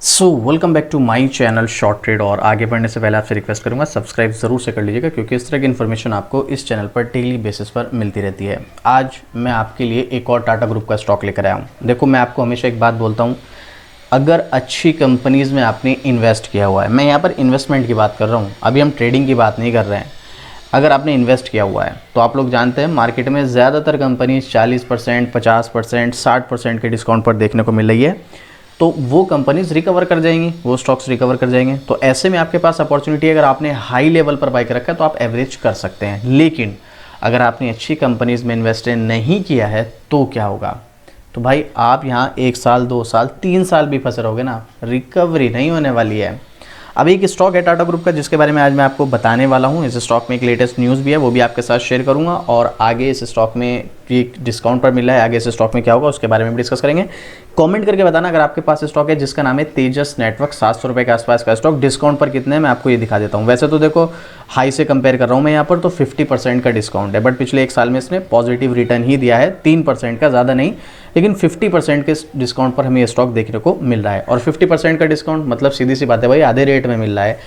So welcome back to my channel short trade. और आगे बढ़ने से पहले आपसे रिक्वेस्ट करूंगा सब्सक्राइब ज़रूर से कर लीजिएगा, क्योंकि इस तरह की इन्फॉर्मेशन आपको इस चैनल पर डेली बेसिस पर मिलती रहती है। आज मैं आपके लिए एक और टाटा ग्रुप का स्टॉक लेकर आया हूँ। देखो, मैं आपको हमेशा एक बात बोलता हूँ, अगर अच्छी कंपनीज़ में आपने इन्वेस्ट किया हुआ है, मैं यहाँ पर इन्वेस्टमेंट की बात कर रहा हूँ, अभी हम ट्रेडिंग की बात नहीं कर रहे हैं। अगर आपने इन्वेस्ट किया हुआ है तो आप लोग जानते हैं मार्केट में ज़्यादातर कंपनी 40%, 50%, 60% के डिस्काउंट पर देखने को मिल रही है। तो वो कंपनीज रिकवर कर जाएंगी, वो स्टॉक्स रिकवर कर जाएंगे। तो ऐसे में आपके पास अपॉर्चुनिटी, अगर आपने हाई लेवल पर बाई कर रखा है तो आप एवरेज कर सकते हैं। लेकिन अगर आपने अच्छी कंपनीज में इन्वेस्ट नहीं किया है तो क्या होगा? तो भाई आप यहाँ 1 साल, 2 साल, 3 साल भी फंसे रहोगे ना, रिकवरी नहीं होने वाली है। अब एक स्टॉक है टाटा ग्रुप का, जिसके बारे में आज मैं आपको बताने वाला हूँ। इस स्टॉक में एक लेटेस्ट न्यूज़ भी है, वो भी आपके साथ शेयर करूँगा। और आगे इस स्टॉक में ये डिस्काउंट पर मिल रहा है, आगे इस स्टॉक में क्या होगा उसके बारे में भी डिस्कस करेंगे। कमेंट करके बताना अगर आपके पास स्टॉक है जिसका नाम है तेजस नेटवर्क। 700 रुपये के आसपास का स्टॉक, डिस्काउंट पर कितने हैं मैं आपको ये दिखा देता हूँ। वैसे तो देखो, हाई से कंपेयर कर रहा हूँ मैं यहाँ पर, तो 50% का डिस्काउंट है, बट पिछले 1 साल में इसने पॉजिटिव रिटर्न ही दिया है, 3% का, ज़्यादा नहीं। लेकिन 50% के डिस्काउंट पर हमें ये स्टॉक देखने को मिल रहा है। और 50% का डिस्काउंट मतलब सीधी सी बात है भाई, आधे रेट में मिल रहा है।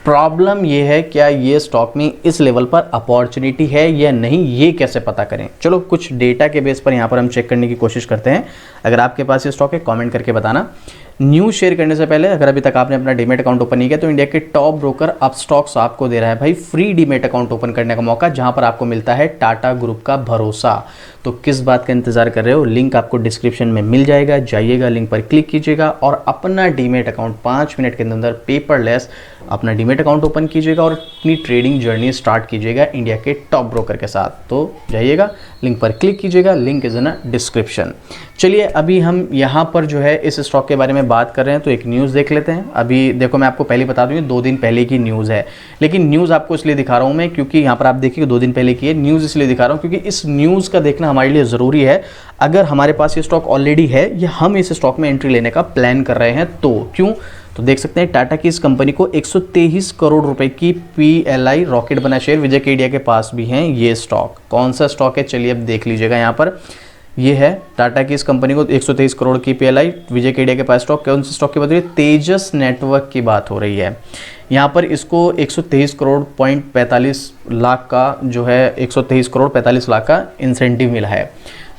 प्रॉब्लम ये है, क्या ये स्टॉक में इस लेवल पर अपॉर्चुनिटी है या नहीं, ये कैसे पता करें? चलो कुछ डेटा के बेस पर यहाँ पर हम चेक करने की कोशिश करते हैं। अगर आपके पास ये स्टॉक है कमेंट करके बताना। न्यूज़ शेयर करने से पहले अगर अभी तक आपने अपना डीमेट अकाउंट ओपन नहीं किया तो इंडिया के टॉप ब्रोकर अपस्टॉक्स आपको दे रहा है भाई फ्री डीमेट अकाउंट ओपन करने का मौका, जहां पर आपको मिलता है टाटा ग्रुप का भरोसा। तो किस बात का इंतजार कर रहे हो? लिंक आपको डिस्क्रिप्शन में मिल जाएगा, जाइएगा, लिंक पर क्लिक कीजिएगा और अपना डीमेट अकाउंट 5 मिनट के अंदर पेपरलेस अपना डीमेट अकाउंट ओपन कीजिएगा और अपनी ट्रेडिंग जर्नी स्टार्ट कीजिएगा इंडिया के टॉप ब्रोकर के साथ। तो जाइएगा, लिंक पर क्लिक कीजिएगा, लिंक इज इन डिस्क्रिप्शन। चलिए, अभी हम यहाँ पर जो है इस स्टॉक के बारे में बात कर रहे हैं, तो एक न्यूज़ देख लेते हैं। अभी देखो, मैं आपको पहले बता दूँ, 2 दिन पहले की न्यूज़ है, लेकिन न्यूज़ आपको इसलिए दिखा रहा हूँ मैं क्योंकि यहाँ पर आप देखिए 2 दिन पहले की है। न्यूज़ इसलिए दिखा रहा हूँ क्योंकि इस न्यूज़ का देखना हमारे लिए ज़रूरी है। अगर हमारे पास ये स्टॉक ऑलरेडी है या हम इस स्टॉक में एंट्री लेने का प्लान कर रहे हैं तो क्यों? तो देख सकते हैं टाटा की इस कंपनी को 123 करोड़ रुपए की PLI रॉकेट बना शेयर विजय केडिया के पास भी हैं। ये स्टॉक कौन सा स्टॉक है, चलिए अब देख लीजिएगा। यहाँ पर ये है टाटा की इस कंपनी को 123 करोड़ की PLI विजय केडिया के पास स्टॉक। कौन से स्टॉक की बात हो रही है? तेजस नेटवर्क की बात हो रही है। यहाँ पर इसको 123 करोड़ पॉइंट 45 लाख का जो है 123 करोड़ 45 लाख का इंसेंटिव मिला है।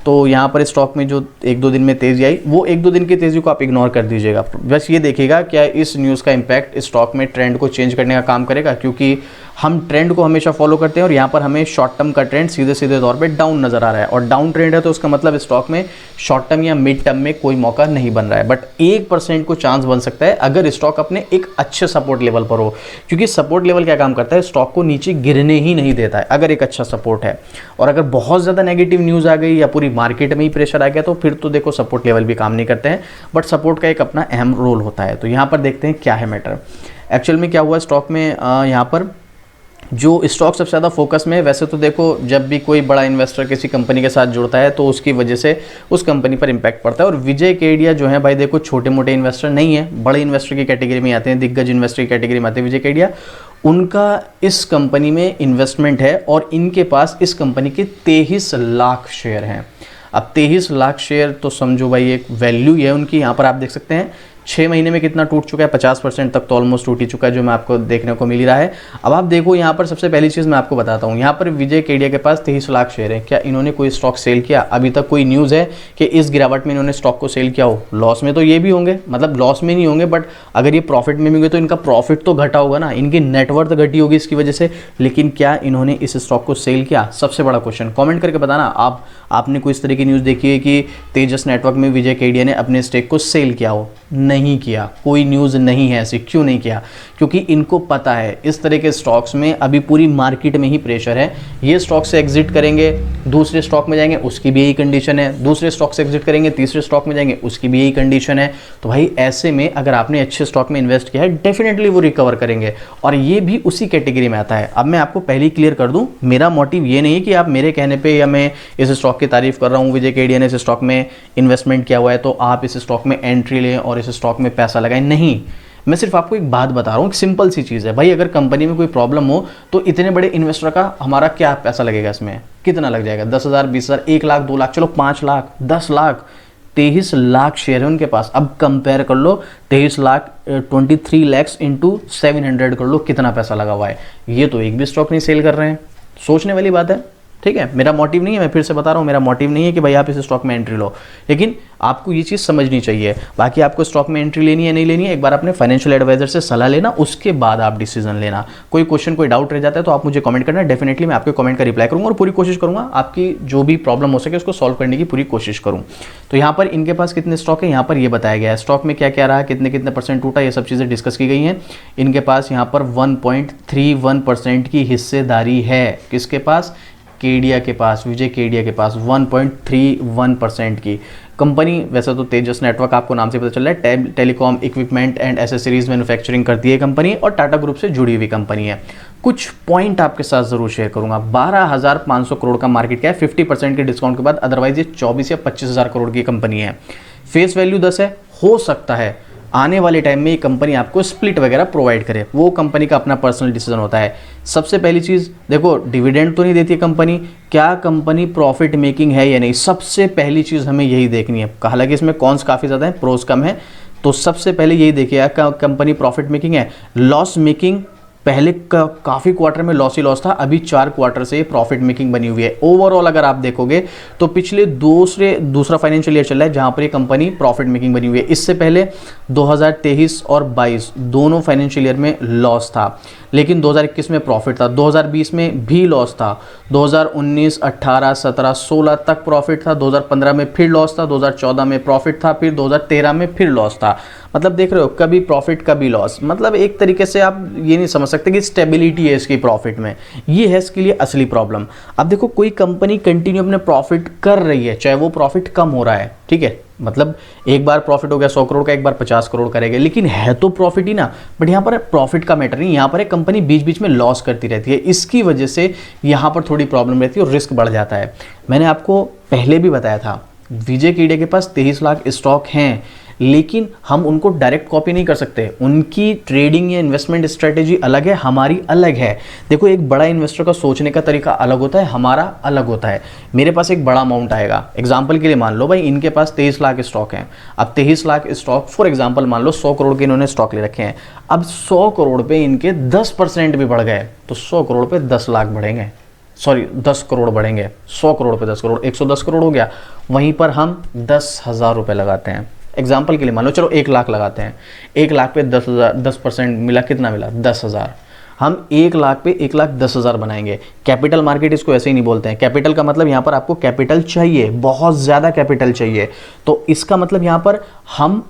तो यहाँ पर स्टॉक में जो 1-2 दिन में तेज़ी आई, वो 1-2 दिन की तेज़ी को आप इग्नोर कर दीजिएगा। बस ये देखिएगा क्या इस न्यूज़ का इम्पैक्ट स्टॉक में ट्रेंड को चेंज करने का काम करेगा, क्योंकि हम ट्रेंड को हमेशा फॉलो करते हैं और यहाँ पर हमें शॉर्ट टर्म का ट्रेंड सीधे सीधे तौर पे डाउन नज़र आ रहा है। और डाउन ट्रेंड है तो उसका मतलब स्टॉक में शॉर्ट टर्म या मिड टर्म में कोई मौका नहीं बन रहा है, बट 1% को चांस बन सकता है अगर स्टॉक अपने एक अच्छे सपोर्ट लेवल पर हो। क्योंकि सपोर्ट लेवल क्या काम करता है? स्टॉक को नीचे गिरने ही नहीं देता है अगर एक अच्छा सपोर्ट है। और अगर बहुत ज़्यादा नेगेटिव न्यूज़ आ गई या पूरी मार्केट में ही प्रेशर आ गया तो फिर तो देखो सपोर्ट लेवल भी काम नहीं करते हैं, बट सपोर्ट का एक अपना अहम रोल होता है। तो यहाँ पर देखते हैं क्या है मैटर। एक्चुअल में क्या हुआ स्टॉक में, यहाँ पर जो स्टॉक सबसे ज़्यादा फोकस में है। वैसे तो देखो, जब भी कोई बड़ा इन्वेस्टर किसी कंपनी के साथ जुड़ता है तो उसकी वजह से उस कंपनी पर इम्पैक्ट पड़ता है। और विजय केडिया जो है भाई, देखो छोटे मोटे इन्वेस्टर नहीं है, बड़े इन्वेस्टर की कैटेगरी में आते हैं, दिग्गज इन्वेस्टर की कैटेगरी में आते हैं विजय केडिया। उनका इस कंपनी में इन्वेस्टमेंट है और इनके पास इस कंपनी के 23 लाख शेयर हैं। अब 23 लाख शेयर तो समझो भाई एक वैल्यू है उनकी। यहाँ पर आप देख सकते हैं 6 महीने में कितना टूट चुका है, 50% तक तो ऑलमोस्ट टूट ही चुका है, जो मैं आपको देखने को मिल ही रहा है। अब आप देखो, यहाँ पर सबसे पहली चीज़ मैं आपको बताता हूँ, यहाँ पर विजय केडिया के पास 23 लाख शेयर है। क्या इन्होंने कोई स्टॉक सेल किया? अभी तक कोई न्यूज़ है कि इस गिरावट में इन्होंने स्टॉक को सेल किया हो? लॉस में तो ये भी होंगे, मतलब लॉस में नहीं होंगे, बट अगर ये प्रॉफिट में भी होंगे तो इनका प्रॉफिट तो घटा होगा ना, इनकी नेटवर्थ घटी होगी इसकी वजह से। लेकिन क्या इन्होंने इस स्टॉक को सेल किया? सबसे बड़ा क्वेश्चन। कॉमेंट करके बताना आपने कोई इस तरह की न्यूज़ देखी है कि तेजस नेटवर्क में विजय केडिया ने अपने स्टेक को सेल किया हो? नहीं किया, कोई न्यूज़ नहीं है ऐसी। क्यों नहीं किया? क्योंकि इनको पता है इस तरह के स्टॉक्स में अभी पूरी मार्केट में ही प्रेशर है। ये स्टॉक से एग्जिट करेंगे, दूसरे स्टॉक में जाएंगे, उसकी भी यही कंडीशन है। दूसरे स्टॉक से एग्जिट करेंगे, तीसरे स्टॉक में जाएंगे, उसकी भी यही कंडीशन है। तो भाई ऐसे में अगर आपने अच्छे स्टॉक में इन्वेस्ट किया है, डेफिनेटली वो रिकवर करेंगे और ये भी उसी कैटेगरी में आता है। अब मैं आपको पहले ही क्लियर कर दूं, मेरा मोटिव ये नहीं है कि आप मेरे कहने पर या मैं इस स्टॉक की तारीफ कर रहा हूँ, विजय केडिया ने इस स्टॉक में इन्वेस्टमेंट किया हुआ है तो आप इस स्टॉक में एंट्री लें और इस स्टॉक में पैसा लगाएं। नहीं, मैं सिर्फ आपको एक बात बता रहा हूँ, एक सिंपल सी चीज़ है भाई। अगर कंपनी में कोई प्रॉब्लम हो तो इतने बड़े इन्वेस्टर का हमारा क्या पैसा लगेगा? इसमें कितना लग जाएगा? 10,000, 20,000, 1 लाख, 2 लाख, चलो 5 लाख, 10 लाख, 23 लाख शेयर है उनके पास। अब कंपेयर कर लो 23 लाख 23 लैक्स इंटू 700 कर लो, कितना पैसा लगा हुआ है। ये तो एक भी स्टॉक नहीं सेल कर रहे हैं, सोचने वाली बात है। ठीक है, मेरा मोटिव नहीं है, मैं फिर से बता रहा हूँ, मेरा मोटिव नहीं है कि भाई आप इस स्टॉक में एंट्री लो, लेकिन आपको ये चीज़ समझनी चाहिए। बाकी आपको स्टॉक में एंट्री लेनी है नहीं लेनी है, एक बार अपने फाइनेंशियल एडवाइजर से सलाह लेना, उसके बाद आप डिसीजन लेना। कोई क्वेश्चन कोई डाउट रह जाता है तो आप मुझे कमेंट करना, डेफिनेटली मैं आपके कमेंट का रिप्लाई करूँगा और पूरी कोशिश करूँगा आपकी जो भी प्रॉब्लम हो सके उसको सॉल्व करने की पूरी कोशिश करूँ। तो यहाँ पर इनके पास कितने स्टॉक है, यहाँ पर ये बताया गया है स्टॉक में क्या क्या रहा, कितने कितने परसेंट टूटा, ये सब चीज़ें डिस्कस की गई हैं। इनके पास यहाँ पर 1.31% की हिस्सेदारी है, किसके पास, केडिया के पास, विजय केडिया के पास 1.31% की कंपनी। वैसे तो तेजस नेटवर्क आपको नाम से पता चल रहा है, telecom equipment and accessories manufacturing करती है कंपनी और टाटा ग्रुप से जुड़ी हुई कंपनी है। कुछ पॉइंट आपके साथ जरूर शेयर करूंगा। 12,500 करोड़ का मार्केट क्या है 50% के डिस्काउंट के बाद, अदरवाइज ये 24 या 25,000 करोड़ की कंपनी है। फेस वैल्यू 10 है, हो सकता है आने वाले टाइम में ये कंपनी आपको स्प्लिट वगैरह प्रोवाइड करे, वो कंपनी का अपना पर्सनल डिसीजन होता है। सबसे पहली चीज़ देखो, डिविडेंड तो नहीं देती कंपनी, क्या कंपनी प्रॉफिट मेकिंग है या नहीं, सबसे पहली चीज़ हमें यही देखनी है। हालांकि इसमें कॉन्स काफ़ी ज़्यादा है, प्रोज कम है, तो सबसे पहले यही देखिए कंपनी प्रॉफिट मेकिंग है, लॉस मेकिंग। पहले काफ़ी क्वार्टर में लॉस ही लॉस था, अभी 4 क्वार्टर से प्रॉफिट मेकिंग बनी हुई है। ओवरऑल अगर आप देखोगे तो पिछले दूसरा फाइनेंशियल ईयर चल रहा है जहां पर ये कंपनी प्रॉफिट मेकिंग बनी हुई है। इससे पहले 2023 और 22 दोनों फाइनेंशियल ईयर में लॉस था, लेकिन 2021 में प्रॉफिट था, 2020 में भी लॉस था, 2019, 18, 17, 16 तक प्रॉफिट था, 2015 में फिर लॉस था, 2014 में प्रॉफिट था, फिर 2013 में फिर लॉस था। मतलब देख रहे हो, कभी प्रॉफिट कभी लॉस। मतलब एक तरीके से आप ये नहीं समझ सकते कि स्टेबिलिटी है इसकी प्रॉफिट में, ये है इसके लिए असली प्रॉब्लम। अब देखो, कोई कंपनी कंटिन्यू अपने प्रॉफिट कर रही है, चाहे वो प्रॉफिट कम हो रहा है, ठीक है, मतलब एक बार प्रॉफिट हो गया 100 करोड़ का, एक बार 50 करोड़ करेगा, लेकिन है तो प्रॉफिट ही ना। बट यहाँ पर प्रॉफिट का मैटर नहीं, यहाँ पर एक कंपनी बीच बीच में लॉस करती रहती है, इसकी वजह से यहाँ पर थोड़ी प्रॉब्लम रहती है और रिस्क बढ़ जाता है। मैंने आपको पहले भी बताया था, विजय केडिया के पास 23 लाख स्टॉक हैं, लेकिन हम उनको डायरेक्ट कॉपी नहीं कर सकते। उनकी ट्रेडिंग या इन्वेस्टमेंट स्ट्रेटेजी अलग है, हमारी अलग है। देखो, एक बड़ा इन्वेस्टर का सोचने का तरीका अलग होता है, हमारा अलग होता है। मेरे पास एक बड़ा अमाउंट आएगा, एग्जांपल के लिए मान लो भाई इनके पास 23 लाख स्टॉक हैं। अब 23 लाख स्टॉक फॉर एग्जांपल मान लो 100 करोड़ के इन्होंने स्टॉक ले रखे हैं। अब 100 करोड़ पे इनके 10% भी बढ़ गए तो 100 करोड़ पे 10 लाख बढ़ेंगे, सॉरी 10 करोड़ बढ़ेंगे। 100 करोड़ पे 10 करोड़ 110 करोड़ हो गया। वहीं पर हम 10,000 रुपये लगाते हैं, एग्जाम्पल के लिए मान लो, चलो 1 लाख लगाते हैं। 1 लाख पे 10% मिला, कितना मिला, 10,000। हम 1 लाख पे 1,10,000 बनाएंगे। कैपिटल मार्केट इसको ऐसे ही नहीं बोलते हैं। कैपिटल का मतलब यहाँ पर आपको कैपिटल चाहिए, बहुत ज़्यादा कैपिटल चाहिए। तो इसका मतलब यहाँ पर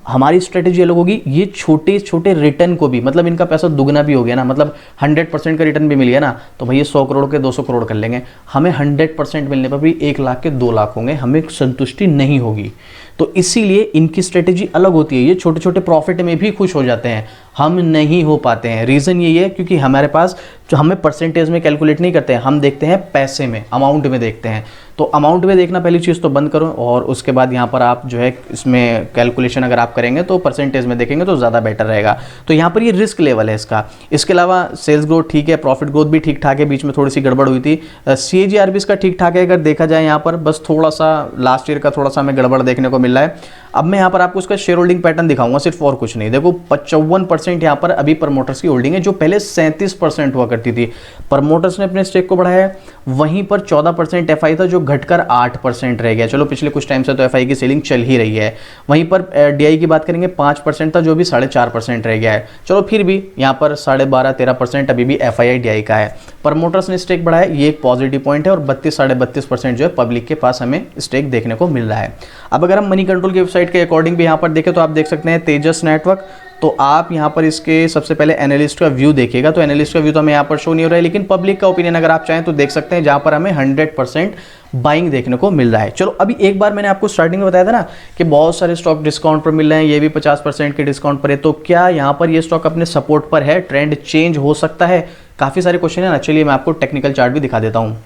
हमारी स्ट्रेटेजी अलग होगी। ये छोटे छोटे रिटर्न को भी, मतलब इनका पैसा दुगना भी हो गया ना, मतलब 100% का रिटर्न भी मिल गया ना, तो भैया 100 करोड़ के 200 करोड़ कर लेंगे। हमें 100% मिलने पर भी 1 लाख के 2 लाख होंगे, हमें संतुष्टि नहीं होगी। तो इसीलिए इनकी स्ट्रेटेजी अलग होती है। ये छोटे छोटे प्रॉफिट में भी खुश हो जाते हैं, हम नहीं हो पाते हैं। रीज़न यही है क्योंकि हमारे पास जो, हमें परसेंटेज में कैलकुलेट नहीं करते हैं, हम देखते हैं पैसे में, अमाउंट में देखते हैं। तो अमाउंट में देखना पहली चीज़ तो बंद करो, और उसके बाद यहाँ पर आप जो है इसमें कैलकुलेशन अगर आप करेंगे तो परसेंटेज में देखेंगे तो ज़्यादा बेटर रहेगा। तो यहाँ पर ये रिस्क लेवल है इसका। इसके अलावा सेल्स ग्रोथ ठीक है, प्रॉफिट ग्रोथ भी ठीक ठाक है, बीच में थोड़ी सी गड़बड़ हुई थी। CAGR भी इसका ठीक ठाक है अगर देखा जाए यहाँ पर, बस थोड़ा सा लास्ट ईयर का थोड़ा सा हमें गड़बड़ देखने को मिल रहा है। अब मैं यहाँ पर आपको इसका शेयर होल्डिंग पैटर्न दिखाऊंगा सिर्फ, और कुछ नहीं। देखो 55% यहाँ पर अभी प्रमोटर्स की होल्डिंग है, जो पहले 37% हुआ करती थी। प्रमोटर्स ने अपने स्टेक को बढ़ाया, वहीं पर 14% FI था जो घटकर 8% रह गया। चलो पिछले कुछ टाइम से तो FI की सेलिंग चल ही रही है। वहीं पर DI की बात करेंगे 5% था जो भी 4.5% रह गया है। चलो फिर भी यहाँ पर 12.5-13% अभी भी FII DI का है। प्रमोटर्स ने स्टेक बढ़ाया, ये एक पॉजिटिव पॉइंट है, और 32-32.5% जो है पब्लिक के पास हमें स्टेक देखने को मिल रहा है। अब अगर हम मनी कंट्रोल की वेबसाइट के अकॉर्डिंग भी यहाँ पर देखें तो आप देख सकते हैं तेजस नेटवर्क। तो आप यहाँ पर इसके सबसे पहले एनालिस्ट का व्यू देखिएगा, तो एनालिस्ट का व्यू तो हमें यहाँ पर शो नहीं हो रहा है, लेकिन पब्लिक का ओपिनियन अगर आप चाहें तो देख सकते हैं, जहाँ पर हमें 100% बाइंग देखने को मिल रहा है। चलो अभी एक बार मैंने आपको स्टार्टिंग में बताया था ना कि बहुत सारे स्टॉक डिस्काउंट पर मिल रहे हैं, ये भी 50% के डिस्काउंट पर है। तो क्या यहाँ पर ये स्टॉक अपने सपोर्ट पर है, ट्रेंड चेंज हो सकता है? काफ़ी सारे क्वेश्चन है ना। चलिए मैं आपको टेक्निकल चार्ट भी दिखा देता हूँ।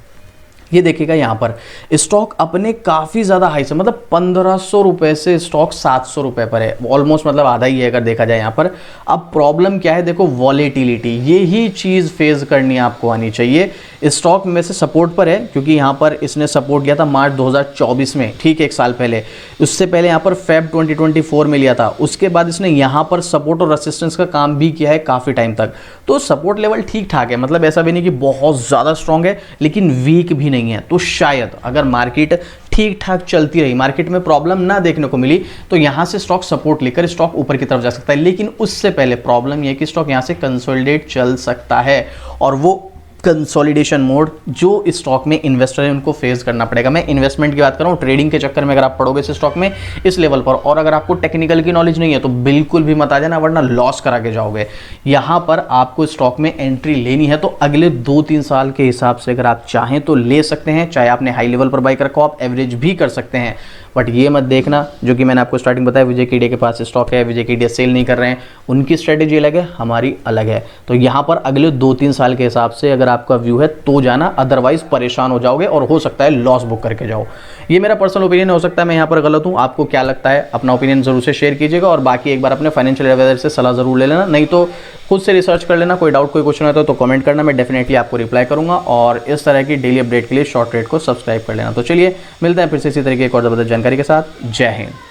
ये देखिएगा यहाँ पर स्टॉक अपने काफ़ी ज़्यादा हाई से, मतलब 1500 रुपये से स्टॉक 700 रुपये पर है, ऑलमोस्ट मतलब आधा ही है अगर देखा जाए यहाँ पर। अब प्रॉब्लम क्या है, देखो वॉलेटिलिटी, ये ही चीज़ फेस करनी आपको आनी चाहिए। स्टॉक में से सपोर्ट पर है क्योंकि यहाँ पर इसने सपोर्ट किया था मार्च 2024 में, ठीक है, एक साल पहले। उससे पहले यहाँ पर फेब 2024 में लिया था, उसके बाद इसने यहाँ पर सपोर्ट और रेसिस्टेंस का काम भी किया है काफ़ी टाइम तक। तो सपोर्ट लेवल ठीक ठाक है, मतलब ऐसा भी नहीं कि बहुत ज़्यादा स्ट्रॉन्ग है लेकिन वीक भी नहीं है। तो शायद अगर मार्केट ठीक ठाक चलती रही, मार्केट में प्रॉब्लम ना देखने को मिली, तो यहां से स्टॉक सपोर्ट लेकर स्टॉक ऊपर की तरफ जा सकता है। लेकिन उससे पहले प्रॉब्लम यह है कि स्टॉक यहां से कंसोलिडेट चल सकता है, और वो कंसोलिडेशन मोड जो स्टॉक में इन्वेस्टर है उनको फेस करना पड़ेगा। मैं इन्वेस्टमेंट की बात कर रहा हूँ, ट्रेडिंग के चक्कर में अगर आप पढ़ोगे इस स्टॉक में इस लेवल पर, और अगर आपको टेक्निकल की नॉलेज नहीं है तो बिल्कुल भी मत आ जाना, वरना लॉस करा के जाओगे। यहाँ पर आपको स्टॉक में एंट्री लेनी है तो अगले 2-3 साल के हिसाब से अगर आप चाहें तो ले सकते हैं, चाहे आपने हाई लेवल पर बाई कर रखो, आप एवरेज भी कर सकते हैं। बट ये मत देखना जो कि मैंने आपको स्टार्टिंग बताया, विजय केडिया के पास स्टॉक है, विजय केडिया सेल नहीं कर रहे हैं, उनकी स्ट्रेटेजी अलग है, हमारी अलग है। तो यहाँ पर अगले 2-3 साल के हिसाब से अगर आपका व्यू है तो जाना, अदरवाइज परेशान हो जाओगे और हो सकता है लॉस बुक करके जाओ। ये मेरा पर्सनल ओपिनियन, हो सकता है मैं यहाँ पर गलत हूँ। आपको क्या लगता है, अपना ओपिनियन जरूर से शेयर कीजिएगा, और बाकी एक बार अपने फाइनेंशियल एडवाइजर से सलाह जरूर ले लेना, नहीं तो खुद से रिसर्च कर लेना। कोई डाउट, कोई क्वेश्चन होता है तो कमेंट करना, मैं डेफिनेटली आपको रिप्लाई करूंगा। और इस तरह की डेली अपडेट के लिए शॉर्ट ट्रेड को सब्सक्राइब कर लेना। तो चलिए मिलते हैं फिर से इसी तरीके एक और जबरदस्त जानकारी के साथ। जय हिंद।